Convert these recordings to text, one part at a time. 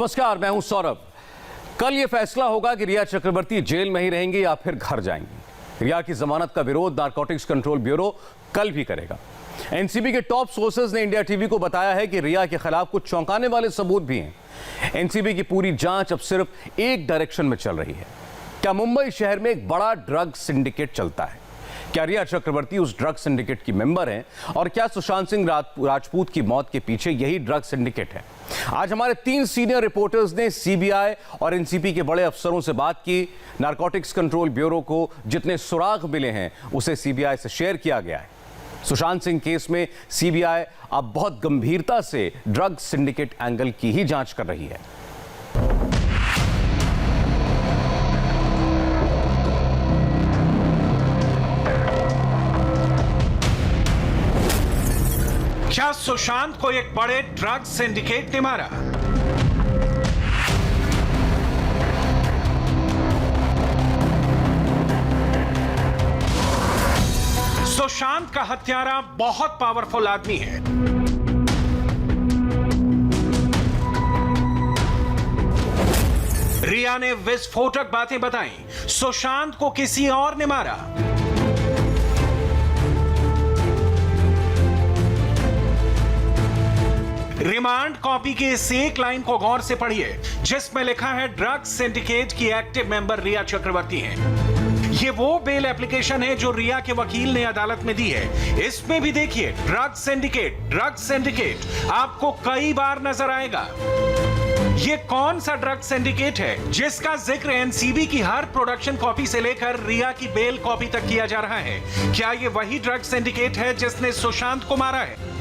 नमस्कार, मैं हूं सौरभ। कल यह फैसला होगा कि रिया चक्रवर्ती जेल में ही रहेंगी या फिर घर जाएंगी। रिया की जमानत का विरोध नारकोटिक्स कंट्रोल ब्यूरो कल भी करेगा। एनसीबी के टॉप सोर्सेज ने इंडिया टीवी को बताया है कि रिया के खिलाफ कुछ चौंकाने वाले सबूत भी हैं। एनसीबी की पूरी जांच अब सिर्फ एक डायरेक्शन में चल रही है। क्या मुंबई शहर में एक बड़ा ड्रग सिंडिकेट चलता है? क्या रिया चक्रवर्ती उस ड्रग सिंडिकेट की मेंबर हैं? और क्या सुशांत सिंह राजपूत की मौत के पीछे यही ड्रग सिंडिकेट है? आज हमारे 3 सीनियर रिपोर्टर्स ने सीबीआई और एनसीबी के बड़े अफसरों से बात की। नारकोटिक्स कंट्रोल ब्यूरो को जितने सुराग मिले हैं उसे सीबीआई से शेयर किया गया है। सुशांत सिंह केस में सीबीआई अब बहुत गंभीरता से ड्रग सिंडिकेट एंगल की ही जांच कर रही है। क्या सुशांत को एक बड़े ड्रग सिंडिकेट ने मारा? सुशांत का हत्यारा बहुत पावरफुल आदमी है। रिया ने विस्फोटक बातें बताई। सुशांत को किसी और ने मारा। रिमांड कॉपी के इस एक लाइन को गौर से पढ़िए, जिसमें लिखा है ड्रग सिंडिकेट की एक्टिव मेंबर रिया चक्रवर्ती है। ये वो बेल एप्लीकेशन है जो रिया के वकील ने अदालत में दी है। इसमें भी देखिए ड्रग सिंडिकेट आपको कई बार नजर आएगा। ये कौन सा ड्रग सिंडिकेट है जिसका जिक्र एनसीबी की हर प्रोडक्शन कॉपी से लेकर रिया की बेल कॉपी तक किया जा रहा है? क्या ये वही ड्रग सिंडिकेट है जिसने सुशांत को मारा है?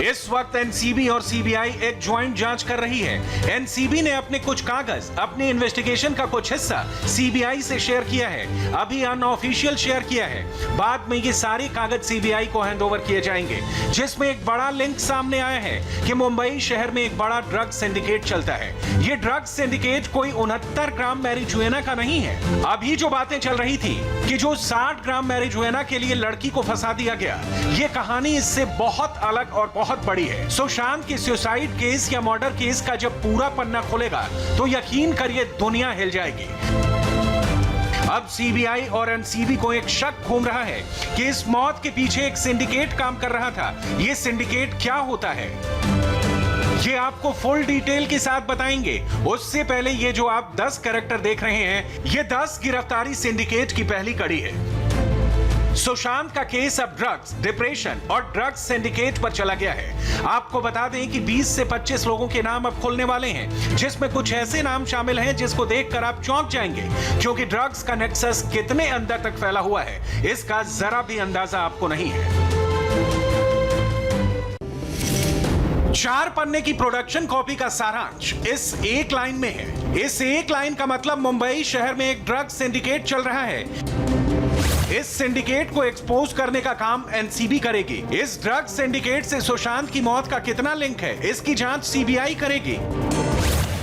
इस वक्त एनसीबी और सीबीआई एक ज्वाइंट जांच कर रही है। एनसीबी ने अपने कुछ कागज, अपनी इन्वेस्टिगेशन का कुछ हिस्सा सीबीआई से शेयर किया है, अभी अनऑफिशियल शेयर किया है। बाद में ये सारे कागज सीबीआई को हैंडओवर किए जाएंगे, जिसमें एक बड़ा लिंक सामने आया है कि मुंबई शहर में एक बड़ा ड्रग सिंडिकेट चलता है। ये ड्रग सिंडिकेट कोई 69 ग्राम मैरिजुएना का नहीं है। अभी जो बातें चल रही थी कि जो 60 ग्राम मैरिजुएना के लिए लड़की को फंसा दिया गया, ये कहानी इससे बहुत अलग और बहुत बड़ी है। सुशांत के सुसाइड केस या मर्डर केस का जब पूरा पन्ना खुलेगा तो यकीन करिए दुनिया हिल जाएगी। अब सीबीआई और एनसीबी को एक शक घूम रहा है कि इस मौत के पीछे एक सिंडिकेट काम कर रहा था। ये सिंडिकेट क्या होता है, ये आपको फुल डिटेल के साथ बताएंगे। उससे पहले ये जो आप 10 कैरेक्टर देख रहे हैं, ये 10 गिरफ्तारी सिंडिकेट की पहली कड़ी है। सुशांत का केस अब ड्रग्स, डिप्रेशन और ड्रग्स सिंडिकेट पर चला गया है। आपको बता दें कि 20 से 25 लोगों के नाम अब खुलने वाले हैं, जिसमें कुछ ऐसे नाम शामिल हैं जिसको देखकर आप चौंक जाएंगे, क्योंकि ड्रग्स का नेक्सस कितने अंदर तक फैला हुआ है इसका जरा भी अंदाजा आपको नहीं है। 4 पन्ने की प्रोडक्शन कॉपी का सारांश इस एक लाइन में है। इस एक लाइन का मतलब मुंबई शहर में एक ड्रग सिंडिकेट चल रहा है। इस सिंडिकेट को एक्सपोज करने का काम एनसीबी करेगी। इस ड्रग सिंडिकेट से सुशांत की मौत का कितना लिंक है, इसकी जांच सीबीआई करेगी।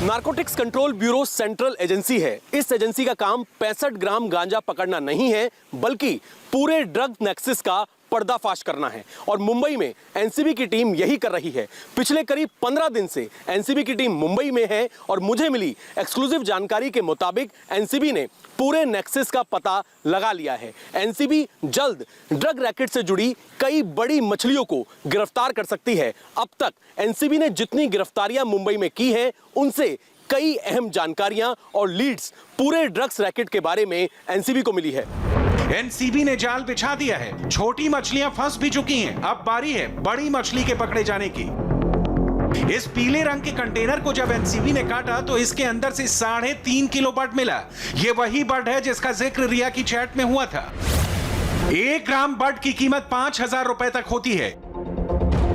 Narcotics control bureau central agency है। इस एजेंसी का काम 65 ग्राम गांजा पकड़ना नहीं है, बल्कि पूरे ड्रग नेक्सस का पर्दाफाश करना है। और मुंबई में एनसीबी की टीम यही कर रही है। पिछले करीब 15 दिन से एनसीबी की टीम मुंबई में है और मुझे मिली एक्सक्लूसिव जानकारी के मुताबिक एनसीबी ने पूरे नेक्सस का पता लगा लिया है। एनसीबी जल्द ड्रग रैकेट से जुड़ी कई बड़ी मछलियों को गिरफ्तार कर सकती है। अब तक एनसीबी ने जितनी गिरफ्तारियां मुंबई में की हैं, उनसे कई अहम जानकारियां और लीड्स पूरे ड्रग्स रैकेट के बारे में एनसीबी को मिली है। एनसीबी ने जाल बिछा दिया है। छोटी मछलियां फंस भी चुकी हैं। अब बारी है बड़ी मछली के पकड़े जाने की। इस पीले रंग के कंटेनर को जब एनसीबी ने काटा तो इसके अंदर से 3.5 किलो बड मिला। यह वही बड है जिसका जिक्र रिया की चैट में हुआ था। 1 ग्राम बड की कीमत 5,000 रुपए तक होती है।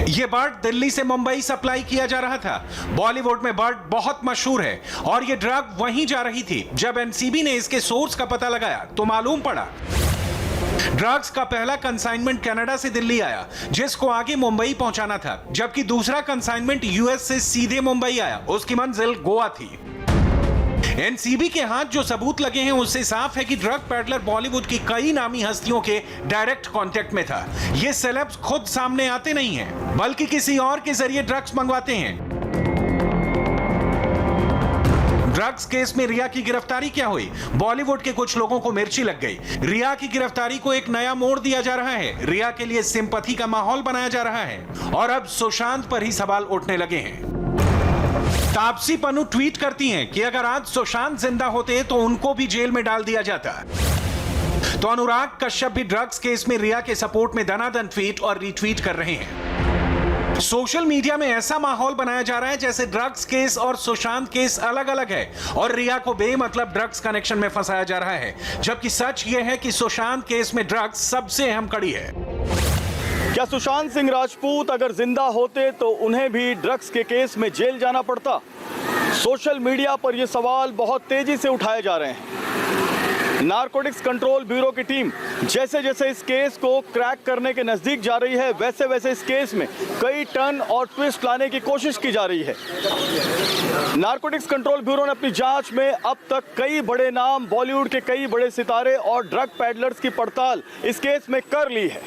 यह बर्ड दिल्ली से मुंबई सप्लाई किया जा रहा था। बॉलीवुड में बर्ड बहुत मशहूर है और यह ड्रग वहीं जा रही थी। जब एनसीबी ने इसके सोर्स का पता लगाया तो मालूम पड़ा ड्रग्स का पहला कंसाइनमेंट कनाडा से दिल्ली आया, जिसको आगे मुंबई पहुंचाना था, जबकि दूसरा कंसाइनमेंट यूएस से सीधे मुंबई आया। उसकी मंजिल गोवा थी। एनसीबी के हाथ जो सबूत लगे हैं उससे साफ है कि ड्रग पैडलर बॉलीवुड की कई नामी हस्तियों के डायरेक्ट कांटेक्ट में था। ये सेलेब्स खुद सामने आते नहीं हैं, बल्कि किसी और के जरिए ड्रग्स मंगवाते हैं। ड्रग्स केस में रिया की गिरफ्तारी क्या हुई? बॉलीवुड के कुछ लोगों को मिर्ची लग गई। रिया की गिरफ्तारी को एक नया मोड़ दिया जा रहा है। रिया के लिए सिंपैथी का माहौल बनाया जा रहा है और अब सुशांत पर ही सवाल उठने लगे हैं। तापसी पन्नू ट्वीट करती हैं कि अगर आज सुशांत जिंदा होते तो उनको भी जेल में डाल दिया जाता। तो अनुराग कश्यप भी ड्रग्स केस में रिया के सपोर्ट में दनादन ट्वीट और रीट्वीट कर रहे हैं। सोशल मीडिया में ऐसा माहौल बनाया जा रहा है जैसे ड्रग्स केस और सुशांत केस अलग अलग है और रिया को बेमतलब ड्रग्स कनेक्शन में फंसाया जा रहा है, जबकि सच यह है कि सुशांत केस में ड्रग्स सबसे अहम कड़ी है। क्या सुशांत सिंह राजपूत अगर जिंदा होते तो उन्हें भी ड्रग्स के केस में जेल जाना पड़ता? सोशल मीडिया पर यह सवाल बहुत तेजी से उठाए जा रहे हैं। नारकोटिक्स कंट्रोल ब्यूरो की टीम जैसे जैसे इस केस को क्रैक करने के नजदीक जा रही है, वैसे वैसे इस केस में कई टर्न और ट्विस्ट लाने की कोशिश की जा रही है। नारकोटिक्स कंट्रोल ब्यूरो ने अपनी जांच में अब तक कई बड़े नाम, बॉलीवुड के कई बड़े सितारे और ड्रग पैडलर्स की पड़ताल इस केस में कर ली है।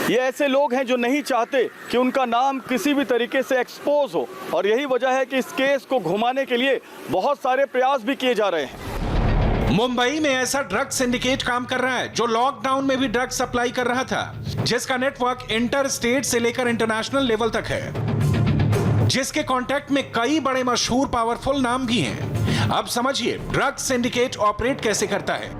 ये ऐसे लोग हैं जो नहीं चाहते कि उनका नाम किसी भी तरीके से एक्सपोज हो और यही वजह है कि इस केस को घुमाने के लिए बहुत सारे प्रयास भी किए जा रहे हैं। मुंबई में ऐसा ड्रग सिंडिकेट काम कर रहा है जो लॉकडाउन में भी ड्रग सप्लाई कर रहा था, जिसका नेटवर्क इंटर स्टेट से लेकर इंटरनेशनल लेवल तक है, जिसके कांटेक्ट में कई बड़े मशहूर पावरफुल नाम भी हैं। अब समझिए ड्रग सिंडिकेट ऑपरेट कैसे करता है।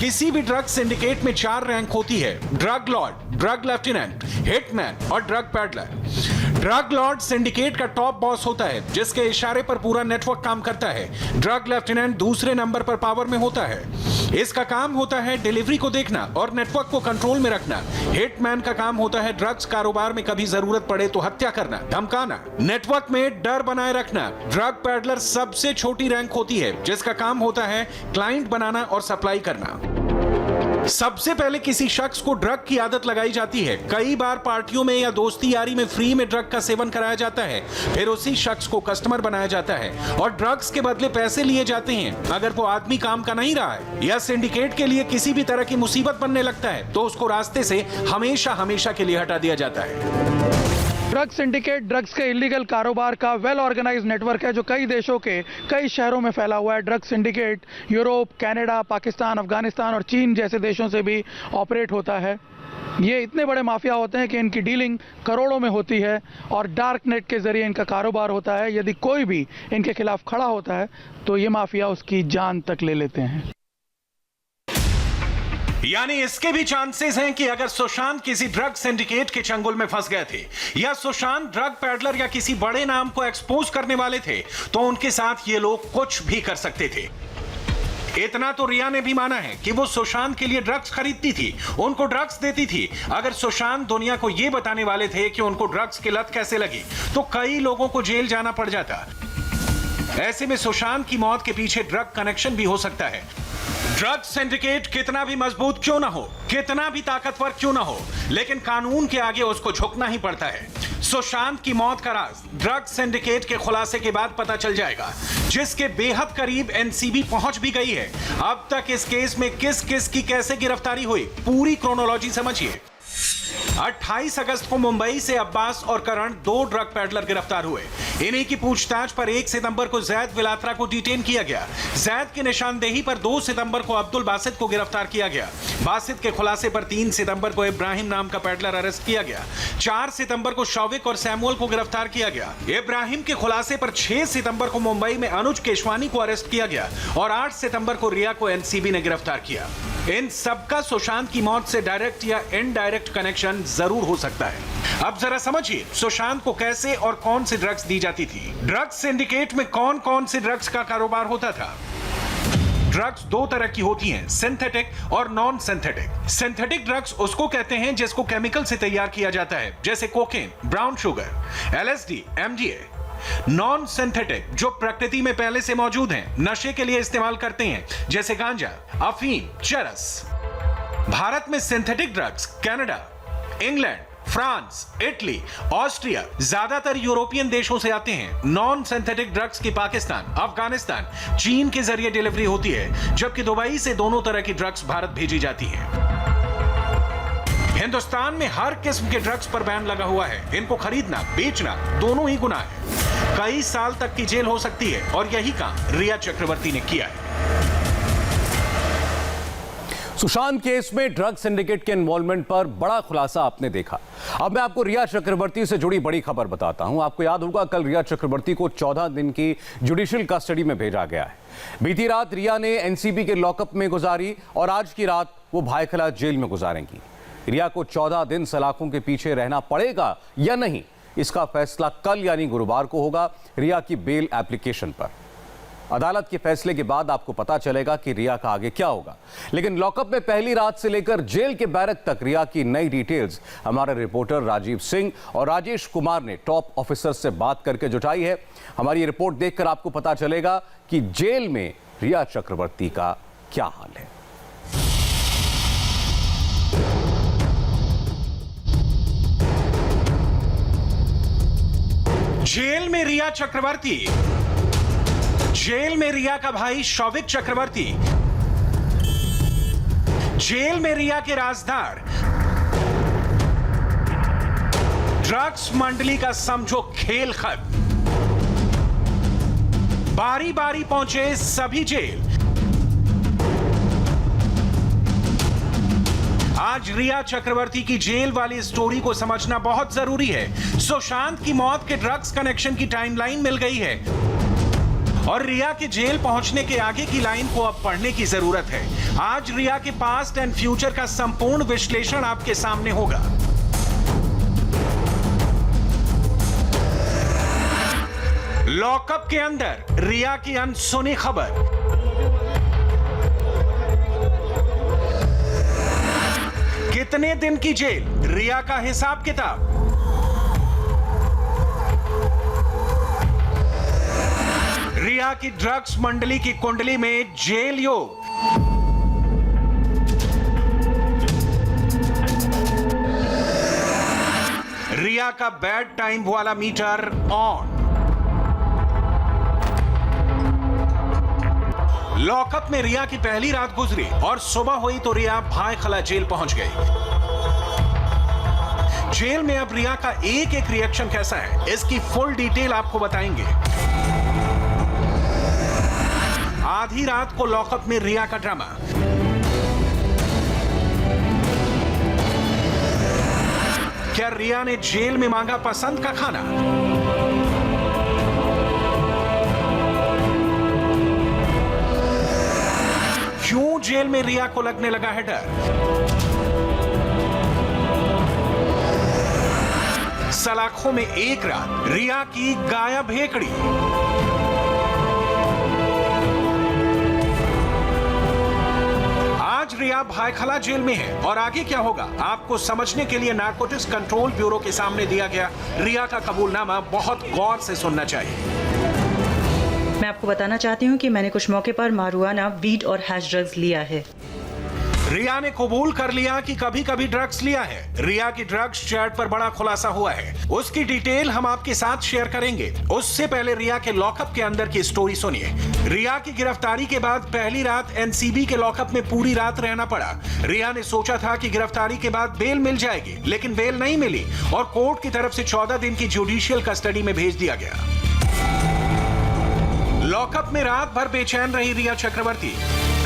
किसी भी ड्रग सिंडिकेट में 4 रैंक होती है: drug lord, drug lieutenant, hitman और drug peddler. Drug lord syndicate का टॉप बॉस होता है, जिसके इशारे पर पूरा नेटवर्क काम करता है। ड्रग लेफ्टिनेंट दूसरे नंबर पर पावर में होता है। इसका काम होता है डिलीवरी को देखना और नेटवर्क को कंट्रोल में रखना। हिटमैन का काम होता है ड्रग्स कारोबार में कभी जरूरत पड़े तो हत्या करना, धमकाना, नेटवर्क में डर बनाए रखना। ड्रग पैडलर सबसे छोटी रैंक होती है, जिसका काम होता है क्लाइंट बनाना और सप्लाई करना। सबसे पहले किसी शख्स को ड्रग की आदत लगाई जाती है। कई बार पार्टियों में या दोस्ती यारी में फ्री में ड्रग का सेवन कराया जाता है। फिर उसी शख्स को कस्टमर बनाया जाता है और ड्रग्स के बदले पैसे लिए जाते हैं। अगर वो आदमी काम का नहीं रहा है या सिंडिकेट के लिए किसी भी तरह की मुसीबत बनने लगता है तो उसको रास्ते से हमेशा हमेशा के लिए हटा दिया जाता है। ड्रग सिंडिकेट ड्रग्स के इलीगल कारोबार का वेल ऑर्गेनाइज्ड नेटवर्क है जो कई देशों के कई शहरों में फैला हुआ है। Drug syndicate Europe, Canada, Pakistan, Afghanistan और चीन जैसे देशों से भी ऑपरेट होता है। ये इतने बड़े माफिया होते हैं कि इनकी डीलिंग करोड़ों में होती है और डार्क नेट के जरिए इनका कारोबार होता है। यदि कोई भी इनके खिलाफ खड़ा होता है तो ये माफिया उसकी जान तक ले लेते हैं। यानी इसके भी चांसेस हैं कि अगर सुशांत किसी ड्रग सिंडिकेट के चंगुल में फंस गए थे या सुशांत ड्रग पैडलर या किसी बड़े नाम को एक्सपोज करने वाले थे तो उनके साथ ये लोग कुछ भी कर सकते थे। इतना तो रिया ने भी माना है कि वो सुशांत के लिए ड्रग्स खरीदती थी, उनको ड्रग्स देती थी। अगर सुशांत दुनिया को ये बताने वाले थे कि उनको ड्रग्स की लत कैसे लगी तो कई लोगों को जेल जाना पड़ जाता। ऐसे में सुशांत की मौत के पीछे ड्रग कनेक्शन भी हो सकता है। ड्रग सिंडिकेट कितना भी मजबूत क्यों ना हो, कितना भी ताकतवर क्यों ना हो, लेकिन कानून के आगे उसको झुकना ही पड़ता है। सुशांत की मौत का राज ड्रग सिंडिकेट के खुलासे के बाद पता चल जाएगा, जिसके बेहद करीब एनसीबी पहुंच भी गई है। अब तक इस केस में किस किस की कैसे गिरफ्तारी हुई, पूरी क्रोनोलॉजी समझिए। 28 अगस्त को मुंबई से अब्बास और करण 2 ड्रग पैडलर गिरफ्तार हुए। इन्हीं की पूछताछ पर 1 सितंबर को जैद विलात्रा को डिटेन किया गया। जैद की निशानदेही पर 2 सितंबर को अब्दुल बासित को गिरफ्तार किया गया। बासित के खुलासे पर 3 सितंबर को इब्राहिम नाम का पैडलर अरेस्ट किया गया। 4 सितंबर को शौविक और सैमुअल को गिरफ्तार किया गया। इब्राहिम के खुलासे पर 6 सितंबर को मुंबई में अनुज केशवानी को अरेस्ट किया गया और 8 सितंबर को रिया को एनसीबी ने गिरफ्तार किया। इन सबका सुशांत की मौत से डायरेक्ट या इनडायरेक्ट कनेक्शन जरूर हो सकता है। अब जरा समझिए सुशांत को कैसे और कौन सी ड्रग्स दी जाती थी। ड्रग्स सिंडिकेट में कौन कौन सी ड्रग्स का कारोबार होता था। ड्रग्स 2 तरह की होती हैं, सिंथेटिक और नॉन सिंथेटिक। सिंथेटिक ड्रग्स उसको कहते हैं जिसको केमिकल से तैयार किया जाता है, जैसे cocaine, brown sugar, LSD, MDA. Non synthetic जो प्रकृति में पहले से मौजूद हैं, नशे के लिए इस्तेमाल करते हैं, जैसे गांजा, अफीम, चरस। भारत में synthetic drugs Canada, England, France, Italy, Austria, ज्यादातर यूरोपियन देशों से आते हैं। नॉन सिंथेटिक ड्रग्स की पाकिस्तान, अफगानिस्तान, चीन के जरिए डिलीवरी होती है, जबकि दुबई से दोनों तरह की ड्रग्स भारत भेजी जाती हैं। हिंदुस्तान में हर किस्म के ड्रग्स पर बैन लगा हुआ है। इनको खरीदना, बेचना दोनों ही गुनाह है। कई साल तक की जेल हो सकती है और यही काम रिया चक्रवर्ती ने किया है। सुशांत केस में ड्रग सिंडिकेट के इन्वॉल्वमेंट पर बड़ा खुलासा आपने देखा। अब मैं आपको रिया चक्रवर्ती से जुड़ी बड़ी खबर बताता हूं। आपको याद होगा कल रिया चक्रवर्ती को 14 दिन की जुडिशियल कस्टडी में भेजा गया है। बीती रात रिया ने एनसीबी के लॉकअप में गुजारी और आज की रात वो भायखला जेल में गुजारेंगी। रिया को 14 दिन सलाखों के पीछे रहना पड़ेगा या नहीं, इसका फैसला कल यानी गुरुवार को होगा रिया की बेल एप्लीकेशन पर। अदालत के फैसले के बाद आपको पता चलेगा कि रिया का आगे क्या होगा। लेकिन लॉकअप में पहली रात से लेकर जेल के बैरक तक रिया की नई डिटेल्स हमारे रिपोर्टर राजीव सिंह और राजेश कुमार ने टॉप ऑफिसर से बात करके जुटाई है। हमारी रिपोर्ट देखकर आपको पता चलेगा कि जेल में रिया चक्रवर्ती का क्या हाल है। जेल में रिया चक्रवर्ती, जेल में रिया का भाई शौविक चक्रवर्ती, जेल में रिया के राजदार, ड्रग्स मंडली का समझो खेल खत्म। बारी बारी पहुंचे सभी जेल। आज रिया चक्रवर्ती की जेल वाली स्टोरी को समझना बहुत जरूरी है। सुशांत की मौत के ड्रग्स कनेक्शन की टाइमलाइन मिल गई है और रिया के जेल पहुंचने के आगे की लाइन को अब पढ़ने की जरूरत है। आज रिया के पास्ट एंड फ्यूचर का संपूर्ण विश्लेषण आपके सामने होगा। लॉकअप के अंदर रिया की अनसुनी खबर, कितने दिन की जेल, रिया का हिसाब किताब, रिया की ड्रग्स मंडली की कुंडली में जेल योग, रिया का बैड टाइम वाला मीटर ऑन। लॉकअप में रिया की पहली रात गुजरी और सुबह हुई तो रिया भायखला जेल पहुंच गई। जेल में अब रिया का एक एक रिएक्शन कैसा है, इसकी फुल डिटेल आपको बताएंगे। आधी रात को लॉकअप में रिया का ड्रामा, क्या रिया ने जेल में मांगा पसंद का खाना? क्यों जेल में रिया को लगने लगा है डर? सलाखों में एक रात, रिया की गायब हेकड़ी। आज रिया भायखला जेल में है और आगे क्या होगा आपको समझने के लिए नारकोटिक्स कंट्रोल ब्यूरो के सामने दिया गया रिया का कबूलनामा बहुत गौर से सुनना चाहिए। मैं आपको बताना चाहती हूँ कि मैंने कुछ मौके पर मारुआना, वीड और हैश ड्रग्स लिया है। रिया ने कबूल कर लिया कि कभी कभी ड्रग्स लिया है। रिया की ड्रग्स चैट पर बड़ा खुलासा हुआ है, उसकी डिटेल हम आपके साथ शेयर करेंगे। उससे पहले रिया के लॉकअप के अंदर की स्टोरी सुनिए। रिया की गिरफ्तारी के बाद पहली रात एनसीबी के लॉकअप में पूरी रात रहना पड़ा। रिया ने सोचा था कि गिरफ्तारी के बाद बेल मिल जाएगी, लेकिन बेल नहीं मिली और कोर्ट की तरफ से 14 दिन की जुडिशियल कस्टडी में भेज दिया गया। लॉकअप में रात भर बेचैन रही रिया चक्रवर्ती।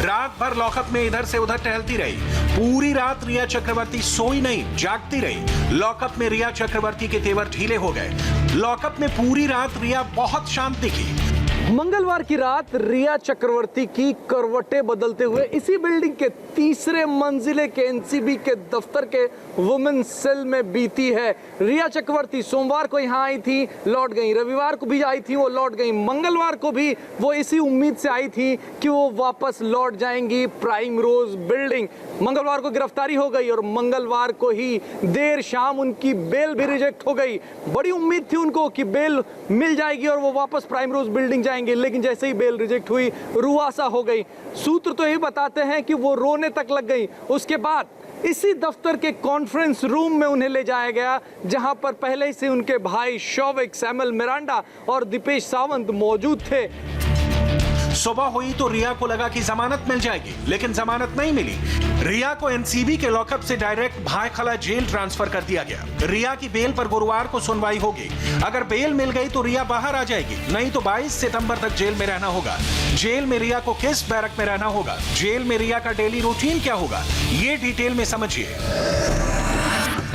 रात भर लॉकअप में इधर से उधर टहलती रही। पूरी रात रिया चक्रवर्ती सोई नहीं, जागती रही। लॉकअप में रिया चक्रवर्ती के तेवर ढीले हो गए। लॉकअप में पूरी रात रिया बहुत शांत दिखी। मंगलवार की रात रिया चक्रवर्ती की करवटें बदलते हुए इसी बिल्डिंग के तीसरे मंजिले के एनसीबी के दफ्तर के वुमेन सेल में बीती है। रिया चक्रवर्ती सोमवार को यहाँ आई थी, लौट गई। रविवार को भी आई थी, वो लौट गई। मंगलवार को भी वो इसी उम्मीद से आई थी कि वो वापस लौट जाएंगी प्राइम रोज बिल्डिंग। मंगलवार को गिरफ्तारी हो गई और मंगलवार को ही देर शाम उनकी बेल भी रिजेक्ट हो गई। बड़ी उम्मीद थी उनको कि बेल मिल जाएगी और वो वापस प्राइम रोज बिल्डिंग जाएंगे, लेकिन जैसे ही बेल रिजेक्ट हुई रुआसा हो गई। सूत्र तो यही बताते हैं कि वो रोने तक लग गई। उसके बाद इसी दफ्तर के कॉन्फ्रेंस रूम में उन्हें ले जाया गया, जहां पर पहले से उनके भाई शौविक, सैमुअल मिरांडा और दीपेश सावंत मौजूद थे। सुबह हुई तो रिया को लगा कि जमानत मिल जाएगी, लेकिन जमानत नहीं मिली। रिया को एनसीबी के लॉकअप से डायरेक्ट भायखला जेल ट्रांसफर कर दिया गया। रिया की बेल पर गुरुवार को सुनवाई होगी। अगर बेल मिल गई तो रिया बाहर आ जाएगी, नहीं तो 22 सितंबर तक जेल में रहना होगा। जेल में रिया को किस बैरक में रहना होगा, जेल में रिया का डेली रूटीन क्या होगा, ये डिटेल में समझिए।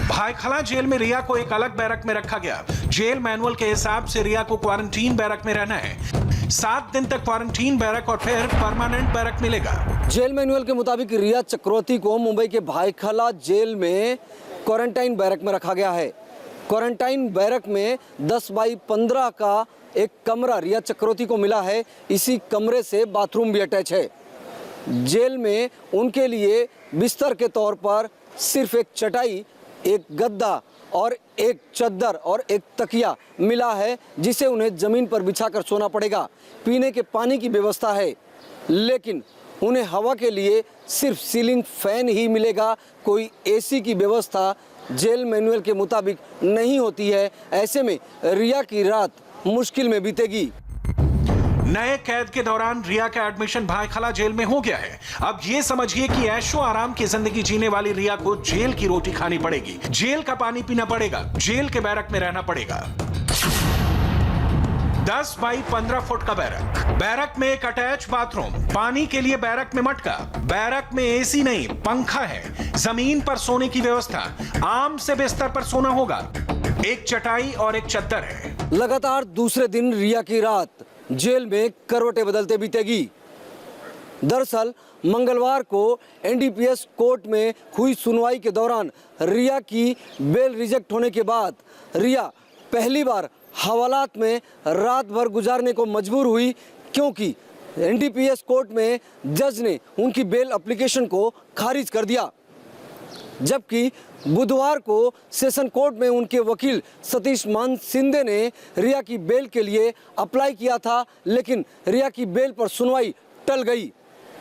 भायखला जेल में रिया को एक अलग बैरक में रखा गया। जेल मैनुअल के हिसाब से रिया को क्वारंटीन बैरक में रहना है। 7 दिन तक क्वारंटीन बैरक और फिर परमानेंट बैरक मिलेगा। जेल मैनुअल के मुताबिक रिया चक्रवर्ती को मुंबई के भायखला जेल में क्वारंटाइन बैरक में रखा गया है। क्वारंटाइन बैरक में 10 बाई 15 का एक कमरा रिया चक्रवर्ती को मिला है। इसी कमरे से बाथरूम भी अटैच है। जेल में उनके लिए बिस्तर के तौर पर सिर्फ एक चटाई, एक गद्दा और एक चद्दर और एक तकिया मिला है, जिसे उन्हें जमीन पर बिछाकर सोना पड़ेगा। पीने के पानी की व्यवस्था है, लेकिन उन्हें हवा के लिए सिर्फ सीलिंग फैन ही मिलेगा। कोई एसी की व्यवस्था जेल मैनुअल के मुताबिक नहीं होती है। ऐसे में रिया की रात मुश्किल में बीतेगी। नए कैद के दौरान रिया का एडमिशन भायखला जेल में हो गया है। अब ये समझिए कि ऐशो आराम की जिंदगी जीने वाली रिया को जेल की रोटी खानी पड़ेगी, जेल का पानी पीना पड़ेगा, जेल के बैरक में रहना पड़ेगा। 10 बाई 15 फुट का बैरक, बैरक में एक अटैच बाथरूम, पानी के लिए बैरक में मटका, बैरक में एसी नहीं पंखा है, जमीन पर सोने की व्यवस्था, आम से बिस्तर पर सोना होगा, एक चटाई और एक चद्दर है। लगातार दूसरे दिन रिया की रात जेल में करवटें बदलते बीतेगी। दरअसल मंगलवार को एनडीपीएस कोर्ट में हुई सुनवाई के दौरान रिया की बेल रिजेक्ट होने के बाद रिया पहली बार हवालात में रात भर गुजारने को मजबूर हुई, क्योंकि एनडीपीएस कोर्ट में जज ने उनकी बेल एप्लीकेशन को खारिज कर दिया। जबकि बुधवार को सेशन कोर्ट में उनके वकील सतीश मान सिंधे ने रिया की बेल के लिए अप्लाई किया था, लेकिन रिया की बेल पर सुनवाई टल गई।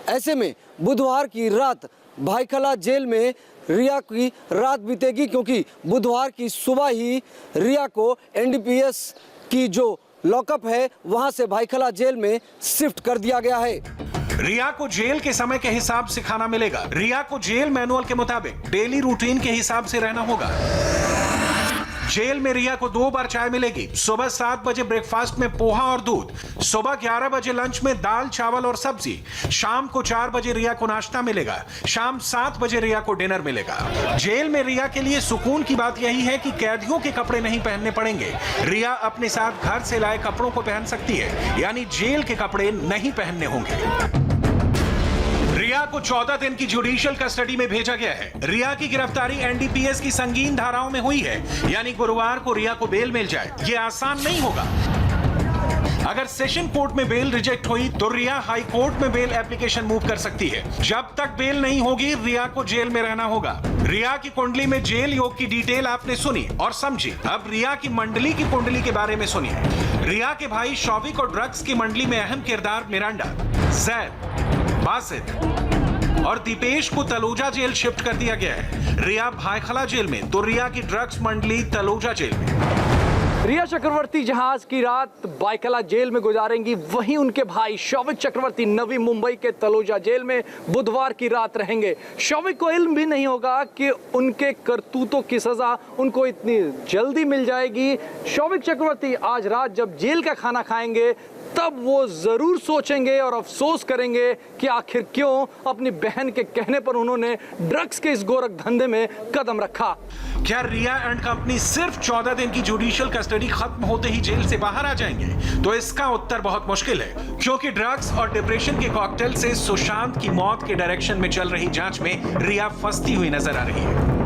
ऐसे में बुधवार की रात भायखला जेल में रिया की रात बीतेगी, क्योंकि बुधवार की सुबह ही रिया को एनडीपीएस की जो लॉकअप है वहां से भायखला जेल में शिफ्ट कर दिया गया है। रिया को जेल के समय के हिसाब से खाना मिलेगा। रिया को जेल मैनुअल के मुताबिक डेली रूटीन के हिसाब से रहना होगा। जेल में रिया को 2 बार चाय मिलेगी। सुबह 7 बजे ब्रेकफास्ट में पोहा और दूध, सुबह 11 बजे लंच में दाल चावल और सब्जी, शाम को 4 बजे रिया को नाश्ता मिलेगा, शाम 7 बजे रिया को डिनर मिलेगा। जेल में रिया के लिए सुकून की बात यही है कि कैदियों के कपड़े नहीं पहनने पड़ेंगे। रिया अपने साथ घर से लाए कपड़ों को पहन सकती है, यानी जेल के कपड़े नहीं पहनने होंगे। रिया को 14 दिन की जुडिशियल कस्टडी में भेजा गया है। रिया की गिरफ्तारी एनडीपीएस की संगीन धाराओं में हुई है, यानी गुरुवार को रिया को बेल मिल जाए। यह आसान नहीं होगा। अगर सेशन कोर्ट में बेल रिजेक्ट हुई तो रिया हाई कोर्ट में बेल एप्लीकेशन मूव कर सकती है। जब तक बेल नहीं होगी रिया को जेल में रहना होगा। रिया की कुंडली में जेल योग की डिटेल आपने सुनी और समझी। अब रिया की मंडली की कुंडली के बारे में सुनिए। रिया के भाई शौविक और ड्रग्स की मंडली में अहम किरदार मिरांडा, जैद, बासित और दीपेश को तलोजा जेल शिफ्ट कर दिया गया है। रिया भायखला जेल में तो रिया की ड्रग्स मंडली तलोजा जेल में। रिया चक्रवर्ती जहाज की रात भायखला जेल में गुजारेंगी, वहीं उनके भाई शौविक चक्रवर्ती नवी मुंबई के तलोजा जेल में बुधवार की रात रहेंगे। शौविक को इल्म भी नहीं होगा कि उनके करतूतों की सजा उनको इतनी जल्दी मिल जाएगी। शौविक चक्रवर्ती आज रात जब जेल का खाना खाएंगे तब वो जरूर सोचेंगे और अफसोस करेंगे कि आखिर क्यों अपनी बहन के कहने पर उन्होंने ड्रग्स के इस गोरख धंधे में कदम रखा। क्या रिया एंड कंपनी सिर्फ 14 दिन की जुडिशियल कस्टडी खत्म होते ही जेल से बाहर आ जाएंगे? तो इसका उत्तर बहुत मुश्किल है, क्योंकि ड्रग्स और डिप्रेशन के कॉकटेल से सुशांत की मौत के डायरेक्शन में चल रही जांच में रिया फंसती हुई नजर आ रही है।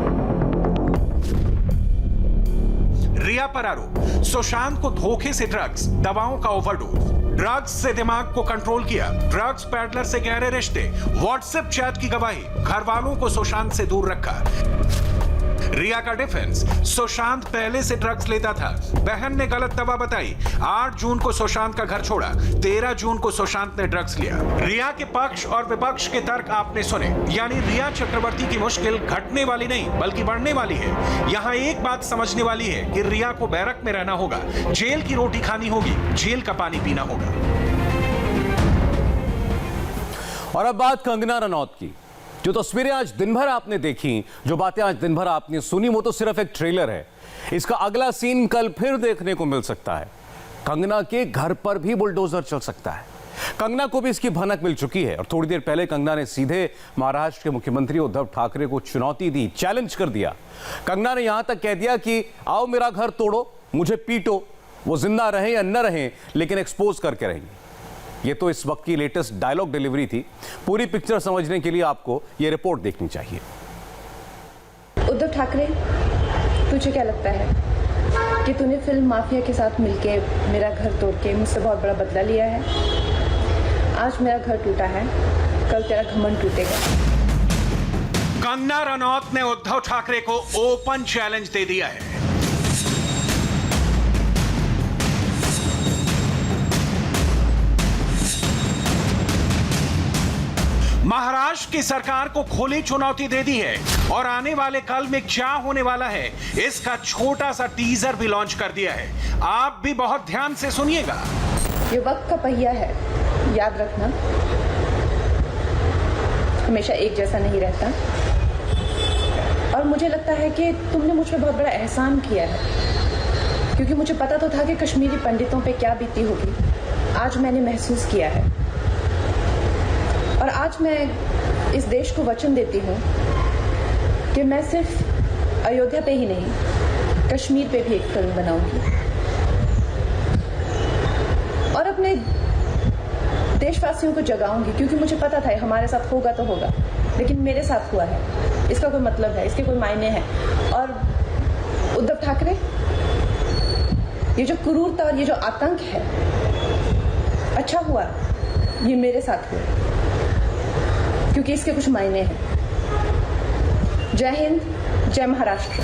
रिया पर आरोप, सुशांत को धोखे से ड्रग्स, दवाओं का ओवरडोज, ड्रग्स से दिमाग को कंट्रोल किया, ड्रग्स पैडलर से गहरे रिश्ते, व्हाट्सएप चैट की गवाही, घर वालों को सुशांत से दूर रखा। रिया का डिफेंस, सुशांत पहले से ड्रग्स लेता था, बहन ने गलत दवा बताई, 8 जून को सुशांत का घर छोड़ा, 13 जून को सुशांत ने ड्रग्स लिया। रिया के पक्ष और विपक्ष के तर्क आपने सुने, यानी रिया चक्रवर्ती की मुश्किल घटने वाली नहीं बल्कि बढ़ने वाली है। यहाँ एक बात समझने वाली है कि रिया को बैरक में रहना होगा, जेल की रोटी खानी होगी, जेल का पानी पीना होगा। और अब बात कंगना रनौत की। जो तस्वीरें आज दिन भर आपने देखी, जो बातें आज दिन भर आपने सुनी, वो तो सिर्फ एक ट्रेलर है। इसका अगला सीन कल फिर देखने को मिल सकता है। कंगना के घर पर भी बुलडोजर चल सकता है। कंगना को भी इसकी भनक मिल चुकी है और थोड़ी देर पहले कंगना ने सीधे महाराष्ट्र के मुख्यमंत्री उद्धव ठाकरे को चुनौती दी, चैलेंज कर दिया। कंगना ने यहां तक कह दिया कि आओ मेरा घर तोड़ो, मुझे पीटो, वो जिंदा रहें या न रहें लेकिन एक्सपोज करके रहेंगे। ये तो इस वक्त की लेटेस्ट डायलॉग डिलीवरी थी। पूरी पिक्चर समझने के लिए आपको ये रिपोर्ट देखनी चाहिए। उद्धव ठाकरे, तुझे क्या लगता है कि तूने फिल्म माफिया के साथ मिलके मेरा घर तोड़ के मुझसे बहुत बड़ा बदला लिया है? आज मेरा घर टूटा है, कल तेरा घमंड टूटेगा। कंगना रनौत ने उद्धव ठाकरे को ओपन चैलेंज दे दिया है। महाराष्ट्र की सरकार को खुली चुनौती दे दी है और आने वाले कल में क्या होने वाला है इसका छोटा सा टीजर भी लॉन्च कर दिया है। आप भी बहुत ध्यान से सुनिएगा। ये वक्त का पहिया है, याद रखना, हमेशा एक जैसा नहीं रहता। और मुझे लगता है कि तुमने मुझ पर बहुत बड़ा एहसान किया है, क्योंकि मुझे पता तो था कि कश्मीरी पंडितों पे क्या बीती होगी। आज मैंने महसूस किया है और आज मैं इस देश को वचन देती हूँ कि मैं सिर्फ अयोध्या पे ही नहीं, कश्मीर पे भी एक फिल्म बनाऊंगी और अपने देशवासियों को जगाऊंगी, क्योंकि मुझे पता था हमारे साथ होगा तो होगा, लेकिन मेरे साथ हुआ है, इसका कोई मतलब है, इसके कोई मायने हैं। और उद्धव ठाकरे, ये जो क्रूरता और ये जो आतंक है, अच्छा हुआ ये मेरे साथ हुआ, क्योंकि इसके कुछ मायने हैं। जय हिंद, जय महाराष्ट्र।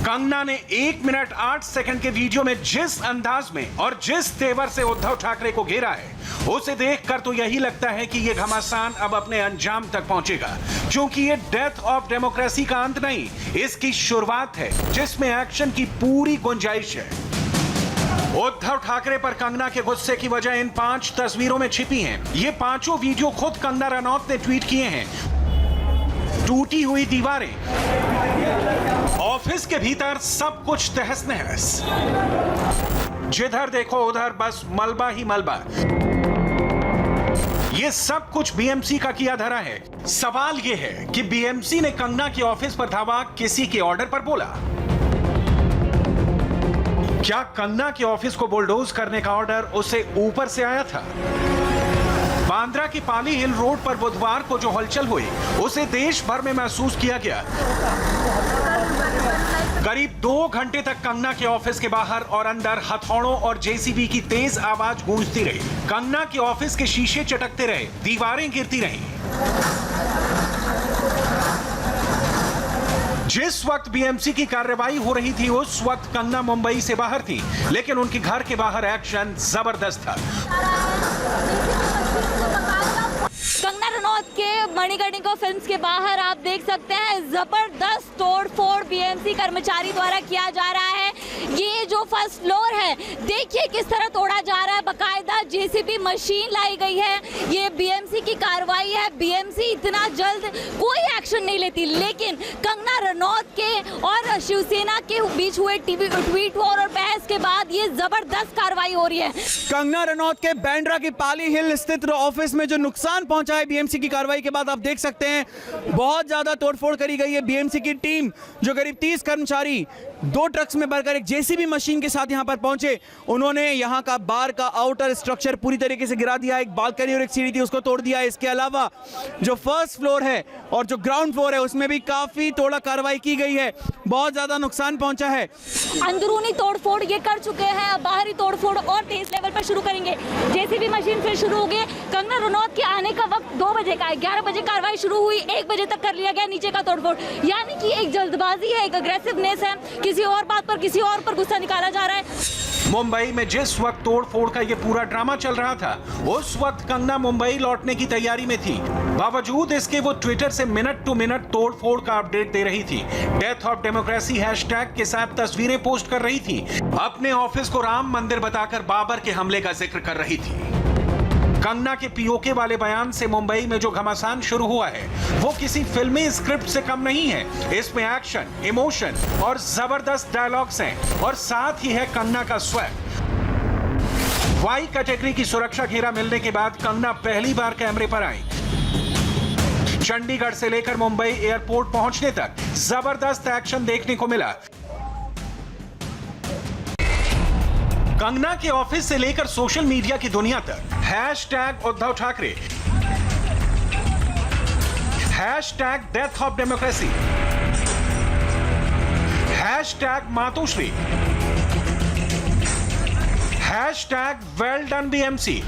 कंगना ने 1 मिनट 8 सेकंड के वीडियो में जिस अंदाज में और जिस तेवर से उद्धव ठाकरे को घेरा है, उसे देखकर तो यही लगता है कि यह घमासान अब अपने अंजाम तक पहुंचेगा, क्योंकि ये डेथ ऑफ डेमोक्रेसी का अंत नहीं, इसकी शुरुआत है जिसमें एक्शन की पूरी गुंजाइश है। उद्धव ठाकरे पर कंगना के गुस्से की वजह इन 5 तस्वीरों में छिपी है। ये पांचों वीडियो खुद कंगना रनौत ने ट्वीट किए हैं। टूटी हुई दीवारें, ऑफिस के भीतर सब कुछ तहस नहस, जिधर देखो उधर बस मलबा ही मलबा। ये सब कुछ बीएमसी का किया धरा है। सवाल यह है कि बीएमसी ने कंगना के ऑफिस पर धावा किसी के ऑर्डर पर बोला? क्या कंगना के ऑफिस को बुलडोज करने का ऑर्डर उसे ऊपर से आया था? बांद्रा की पाली हिल रोड पर बुधवार को जो हलचल हुई, उसे देश भर में महसूस किया गया। करीब 2 घंटे तक कंगना के ऑफिस के बाहर और अंदर हथौड़ों और जेसीबी की तेज आवाज गूंजती रही। कंगना के ऑफिस के शीशे चटकते रहे, दीवारें गिरती रहीं। जिस वक्त बीएमसी की कार्रवाई हो रही थी, उस वक्त कंगना मुंबई से बाहर थी, लेकिन उनके घर के बाहर एक्शन जबरदस्त था। कंगना रनौत के मणिकर्णिका फिल्म्स के बाहर आप देख सकते हैं जबरदस्त तोड़फोड़ बीएमसी कर्मचारी द्वारा किया जा रहा है। ये जो फर्स्ट फ्लोर है, देखिए किस तरह तोड़ा जा रहा है। बकायदा जेसीबी मशीन लाई गई है। ये बीएमसी की कार्रवाई है। बीएमसी इतना जल्द कोई एक्शन नहीं लेती, लेकिन कंगना रनौत के और शिवसेना के बीच हुए ट्वीट वॉर और बहस के बाद ये जबरदस्त कार्रवाई हो रही है। कंगना रनौत के बांद्रा की पाली हिल स्थित ऑफिस में जो नुकसान पहुंचा है बीएमसी की कार्रवाई के बाद, आप देख सकते हैं बहुत ज्यादा तोड़फोड़ करी गई है। बीएमसी की टीम जो करीब 30 कर्मचारी 2 ट्रक्स में भरकर एक जेसीबी मशीन के साथ यहां पर पहुंचे, उन्होंने यहां का बार का आउटर स्ट्रक्चर पूरी तरीके से गिरा दिया। एक बालकनी और एक सीढ़ी थी उसको तोड़ दिया। इसके अलावा जो फर्स्ट फ्लोर है और जो ग्राउंड फ्लोर है उसमें भी काफी तोड़ा कार्रवाई की गई है। बहुत ज्यादा नुकसान पहुंचा है। अंदरूनी तोड़फोड़ ये कर चुके हैं, अब बाहरी तोड़फोड़ और तेज लेवल पर शुरू करेंगे। जेसीबी मशीन फिर शुरू हो गई। कंगना रनौत के आने का वक्त 2 बजे का है। 11 बजे कार्रवाई शुरू हुई, 1 बजे तक कर लिया गया नीचे का तोड़फोड़। यानी कि एक जल्दबाजी है, एक अग्रेसिवनेस है, किसी और बात पर किसी और पर गुस्सा निकाला जा रहा है। मुंबई में जिस वक्त तोड़फोड़ का ये पूरा ड्रामा चल रहा था, उस वक्त कंगना मुंबई लौटने की तैयारी में थी। बावजूद इसके वो ट्विटर से मिनट टू मिनट तोड़फोड़ का अपडेट दे रही थी। डेथ ऑफ डेमोक्रेसी हैशटैग के साथ तस्वीरें पोस्ट कर रही थी। अपने ऑफिस को राम मंदिर बताकर बाबर के हमले का जिक्र कर रही थी। कंगना के पीओके वाले बयान से मुंबई में जो घमासान शुरू हुआ है वो किसी फिल्मी स्क्रिप्ट से कम नहीं है। इसमें एक्शन, इमोशन और जबरदस्त डायलॉग्स हैं और साथ ही है कंगना का स्वैग। वाई कैटेगरी की सुरक्षा घेरा मिलने के बाद कंगना पहली बार कैमरे पर आई। चंडीगढ़ से लेकर मुंबई एयरपोर्ट पहुंचने तक जबरदस्त एक्शन देखने को मिला। कंगना के ऑफिस से लेकर सोशल मीडिया की दुनिया तक hashtag Uddhav Thackeray, hashtag death of democracy, hashtag Matoshree, hashtag well done BMC,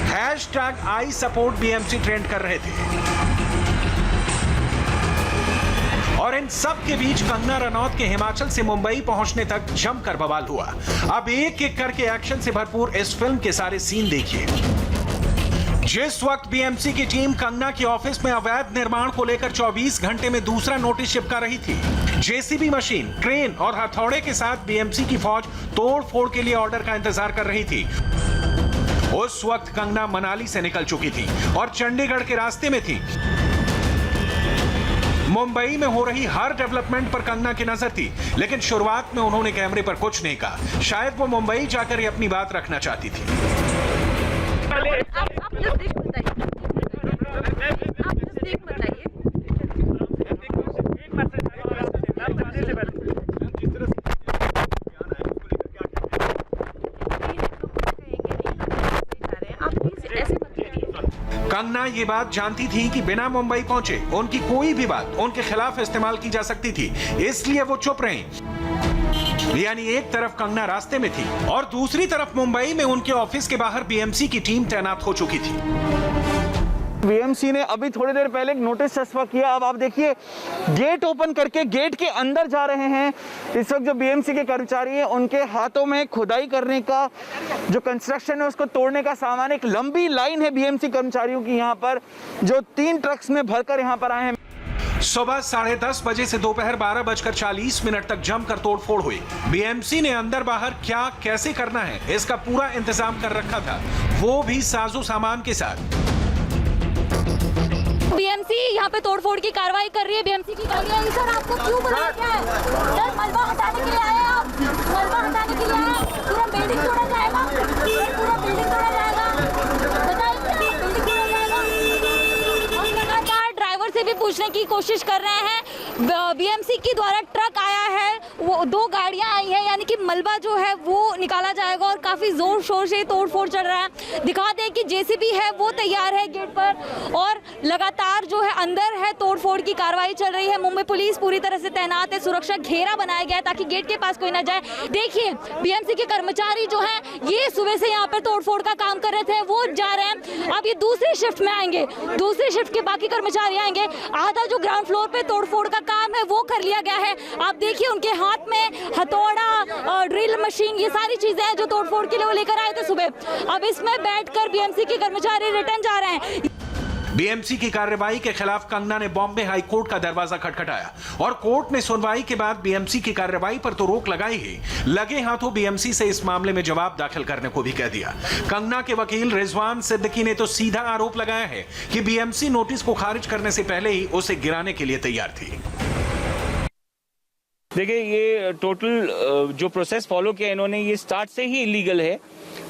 hashtag I support BMC trend कर रहे थे। और इन सब के बीच कंगना रनौत के हिमाचल से मुंबई पहुंचने तक जमकर बवाल हुआ। अब एक एक करके एक्शन से भरपूर इस फिल्म के सारे सीन देखिए। जिस वक्त बीएमसी की टीम कंगना के ऑफिस में अवैध निर्माण को लेकर 24 घंटे में दूसरा नोटिस चिपका रही थी, जेसीबी मशीन, क्रेन और हथौड़े के साथ बीएमसी की फौज तोड़-फोड़ के लिए ऑर्डर का इंतजार कर रही थी, उस वक्त कंगना मनाली से निकल चुकी थी और चंडीगढ़ के रास्ते में थी। मुंबई में हो रही हर डेवलपमेंट पर कंगना की नजर थी, लेकिन शुरुआत में उन्होंने कैमरे पर कुछ नहीं कहा। शायद वो मुंबई जाकर ही अपनी बात रखना चाहती थी। कंगना ये बात जानती थी कि बिना मुंबई पहुंचे उनकी कोई भी बात उनके खिलाफ इस्तेमाल की जा सकती थी, इसलिए वो चुप रहीं। यानी एक तरफ कंगना रास्ते में थी और दूसरी तरफ मुंबई में उनके ऑफिस के बाहर बीएमसी की टीम तैनात हो चुकी थी। बीएमसी ने अभी थोड़ी देर पहले एक नोटिस चस्पा किया। अब आप देखिए गेट ओपन करके गेट के अंदर जा रहे हैं। इस वक्त जो बीएमसी के कर्मचारी हैं उनके हाथों में खुदाई करने का जो कंस्ट्रक्शन है उसको तोड़ने का सामान, एक लंबी लाइन है बीएमसी कर्मचारियों की यहाँ पर, जो 3 ट्रक्स में भरकर यहाँ पर आए हैं। सुबह 10:30 बजे से दोपहर 12:40 तक जमकर तोड़फोड़ हुई। बीएमसी ने अंदर बाहर क्या कैसे करना है इसका पूरा इंतजाम कर रखा था, वो भी साजो सामान के साथ। बीएमसी यहाँ पे तोड़फोड़ की कार्रवाई कर रही है। बीएमसी की गाड़ियाँ, सर आपको क्यों बुलाया गया है? सर मलबा हटाने के लिए आए हैं आप? मलबा हटाने के लिए आए हैं? पूरा बिल्डिंग तोड़ा जाएगा? पूरा बिल्डिंग तोड़ा जाएगा? बताइए, बिल्डिंग तोड़ा जाएगा? हम लगातार ड्राइवर से भी पूछने की कोशिश कर रहे हैं। बीएमसी की द्वारा ट्रक आया है, वो 2 गाड़ियां आई हैं, यानी कि मलबा जो है वो निकाला जाएगा और काफी जोर शोर से तोड़फोड़ चल रहा है। दिखा दें कि जेसीबी है वो तैयार है गेट पर और लगातार जो है अंदर है तोड़फोड़ की कार्रवाई चल रही है। मुंबई पुलिस पूरी तरह से तैनात है, सुरक्षा घेरा बनाया गया है ताकि गेट के पास कोई ना जाए। देखिए बीएमसी के कर्मचारी जो है ये सुबह से यहाँ पर तोड़फोड़ का काम कर रहे थे, वो जा रहे हैं। अब ये दूसरी शिफ्ट में आएंगे, दूसरी शिफ्ट के बाकी कर्मचारी आएंगे। आधा जो ग्राउंड फ्लोर पे तोड़फोड़ का काम है वो कर लिया गया है। आप देखिए उनके हाथ में हथौड़ा, ड्रिल मशीन, ये सारी चीजें हैं जो तोड़फोड़ के लिए वो लेकर आए थे सुबह। अब इसमें बैठकर बीएमसी के कर्मचारी रिटर्न जा रहे हैं। बीएमसी की कार्रवाई के खिलाफ कंगना ने बॉम्बे हाई कोर्ट का दरवाजा खटखटाया और कोर्ट ने सुनवाई के बाद बीएमसी की कार्रवाई पर तो रोक लगाई ही, लगे हाथों बीएमसी से इस मामले में जवाब दाखिल करने को भी कह दिया। कंगना के वकील रिजवान सिद्दीकी ने तो सीधा आरोप लगाया है कि बीएमसी नोटिस को खारिज करने से पहले ही उसे गिराने के लिए तैयार थी। देखिए ये टोटल जो प्रोसेस फॉलो किया इन्होंने, ये स्टार्ट से ही इलीगल है,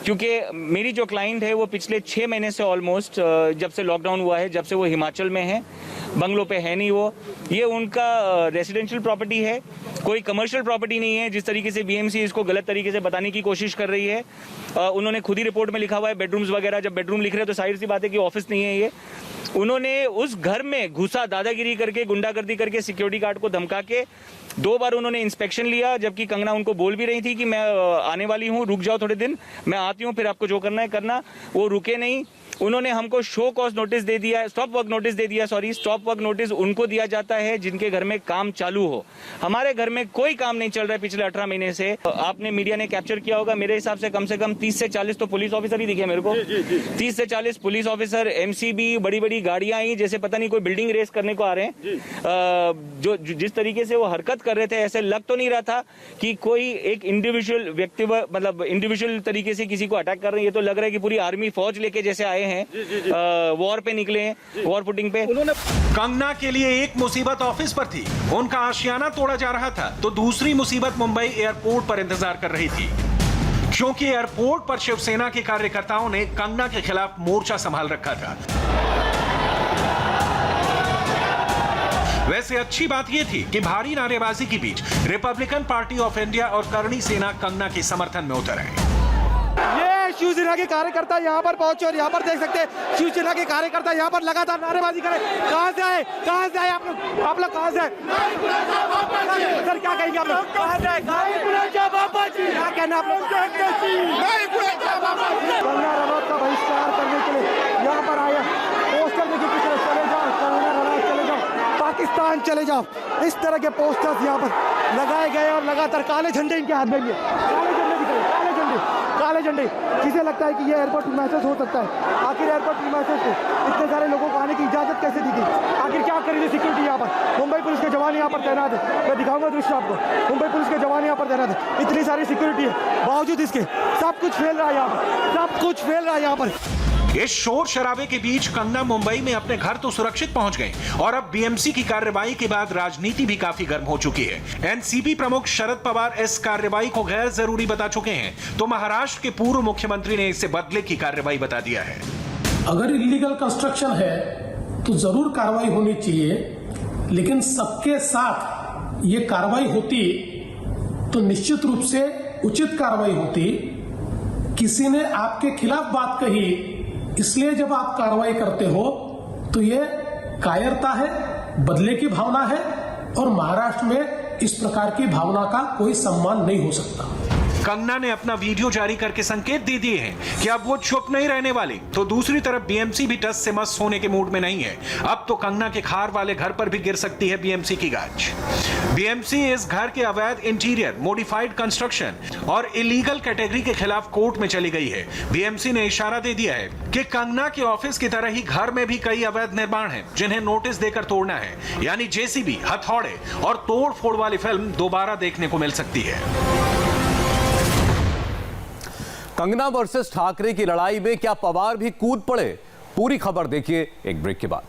क्योंकि मेरी जो क्लाइंट है वो पिछले 6 महीने से ऑलमोस्ट, जब से लॉकडाउन हुआ है, जब से वो हिमाचल में है, बंगलों पे है नहीं वो, ये उनका रेजिडेंशियल प्रॉपर्टी है, कोई कमर्शियल प्रॉपर्टी नहीं है। जिस तरीके से बीएमसी इसको गलत तरीके से बताने की कोशिश कर रही है, उन्होंने खुद ही रिपोर्ट में लिखा हुआ है बेडरूम्स वगैरह। जब बेडरूम लिख रहे हैं तो जाहिर सी बात है कि ऑफिस नहीं है ये। उन्होंने उस घर में घुसा, दादागिरी करके, गुंडागर्दी करके, सिक्योरिटी गार्ड को धमका के 2 बार उन्होंने इंस्पेक्शन लिया, जबकि कंगना उनको बोल भी रही थी कि मैं आने वाली हूँ, रुक जाओ थोड़े दिन, मैं आती हूँ, फिर आपको जो करना है करना। वो रुके नहीं उन्होंने हमको शो कॉज नोटिस दे दिया, स्टॉप वर्क नोटिस दे दिया, सॉरी स्टॉप वर्क नोटिस उनको दिया जाता है जिनके घर में काम चालू हो। हमारे घर में कोई काम नहीं चल रहा है पिछले 18 महीने से। आपने मीडिया ने कैप्चर किया होगा, मेरे हिसाब से कम 30 से 40 तो पुलिस ऑफिसर ही दिखे मेरे को। 30 से 40 पुलिस ऑफिसर, एमसीबी, बड़ी बड़ी गाड़ियां आई जैसे पता नहीं कोई बिल्डिंग रेस करने को आ रहे हैं। जो जिस तरीके से वो हरकत कर रहे थे, ऐसे लग तो नहीं रहा था कि कोई एक इंडिविजुअल व्यक्ति मतलब इंडिविजुअल तरीके से किसी को अटैक कर रहे हैं। ये तो लग रहा है कि पूरी आर्मी फौज लेके जैसे आए हैं, वॉर पे निकले हैं, वॉर फुटिंग पे। कंगना के लिए एक मुसीबत ऑफिस पर थी, उनका आशियाना तोड़ा जा रहा था, तो दूसरी मुसीबत मुंबई एयरपोर्ट पर इंतजार कर रही थी, क्योंकि एयरपोर्ट पर शिवसेना के कार्यकर्ताओं ने कंगना के खिलाफ मोर्चा संभाल रखा था। वैसे अच्छी बात यह थी कि भारी नारेबाजी के बीच रिपब्लिकन पार्टी ऑफ इंडिया और करणी सेना कंगना के समर्थन में उतर आए। ये शिवसेना के कार्यकर्ता यहाँ पर पहुंचे और यहाँ पर देख सकते हैं शिवसेना के कार्यकर्ता यहाँ पर लगातार नारेबाजी करें। कहाँ से आए आप लोग कहाँ से आए? सर क्या कहेंगे आप लोग? कहाँ से आए? क्या कहना आप लोग? कंगना रनौत का बहिष्कार करने के लिए यहाँ पर आए। पोस्टर देखिए, चले जाओ कंगना रनौत, चले जाओ पाकिस्तान, चले जाओ, इस तरह के पोस्टर्स यहाँ पर लगाए गए और लगातार काले झंडे इनके हाथ में लिए, काले झंडे। किसे लगता है कि ये एयरपोर्ट प्रीमाइसेस हो सकता है? आखिर एयरपोर्ट प्रीमाइसेस को इतने सारे लोगों को आने की इजाजत कैसे दी गई? आखिर क्या करी थी सिक्योरिटी यहाँ पर? मुंबई पुलिस के जवान यहाँ पर तैनात है, मैं दिखाऊंगा दृश्य आपको। मुंबई पुलिस के जवान यहाँ पर तैनात है, इतनी सारी सिक्योरिटी है, बावजूद इसके सब कुछ फेल रहा है यहाँ पर, सब कुछ फेल रहा है यहाँ पर। इस शोर शराबे के बीच कंगना मुंबई में अपने घर तो सुरक्षित पहुंच गई, और अब बीएमसी की कार्रवाई के बाद राजनीति भी काफी गर्म हो चुकी है। एनसीपी प्रमुख शरद पवार इस कार्रवाई को गैर जरूरी बता चुके हैं, तो महाराष्ट्र के पूर्व मुख्यमंत्री ने इसे बदले की कार्रवाई बता दिया है। अगर इलीगल कंस्ट्रक्शन है तो जरूर कार्रवाई होनी चाहिए, लेकिन सबके साथ ये कार्रवाई होती तो निश्चित रूप से उचित कार्रवाई होती। किसी ने आपके खिलाफ बात कही, इसलिए जब आप कार्रवाई करते हो तो ये कायरता है, बदले की भावना है, और महाराष्ट्र में इस प्रकार की भावना का कोई सम्मान नहीं हो सकता। कंगना ने अपना वीडियो जारी करके संकेत दे दिए हैं कि अब वो चुप नहीं रहने वाली, तो दूसरी तरफ बीएमसी भी टस से मस होने के मूड में नहीं है। अब तो कंगना के खार वाले घर पर भी गिर सकती है बीएमसी की गाज। बीएमसी इस घर के अवैध इंटीरियर, मॉडिफाइड कंस्ट्रक्शन और इलीगल कैटेगरी के खिलाफ कोर्ट में चली गई है। बीएमसी ने इशारा दे दिया है कि कंगना के ऑफिस की तरह ही घर में भी कई अवैध निर्माण हैं, जिन्हें नोटिस देकर तोड़ना है, यानी जेसीबी, हथौड़े और तोड़ फोड़ वाली फिल्म दोबारा देखने को मिल सकती है। कंगना वर्सेस ठाकरे की लड़ाई में क्या पवार भी कूद पड़े? पूरी खबर देखिए एक ब्रेक के बाद।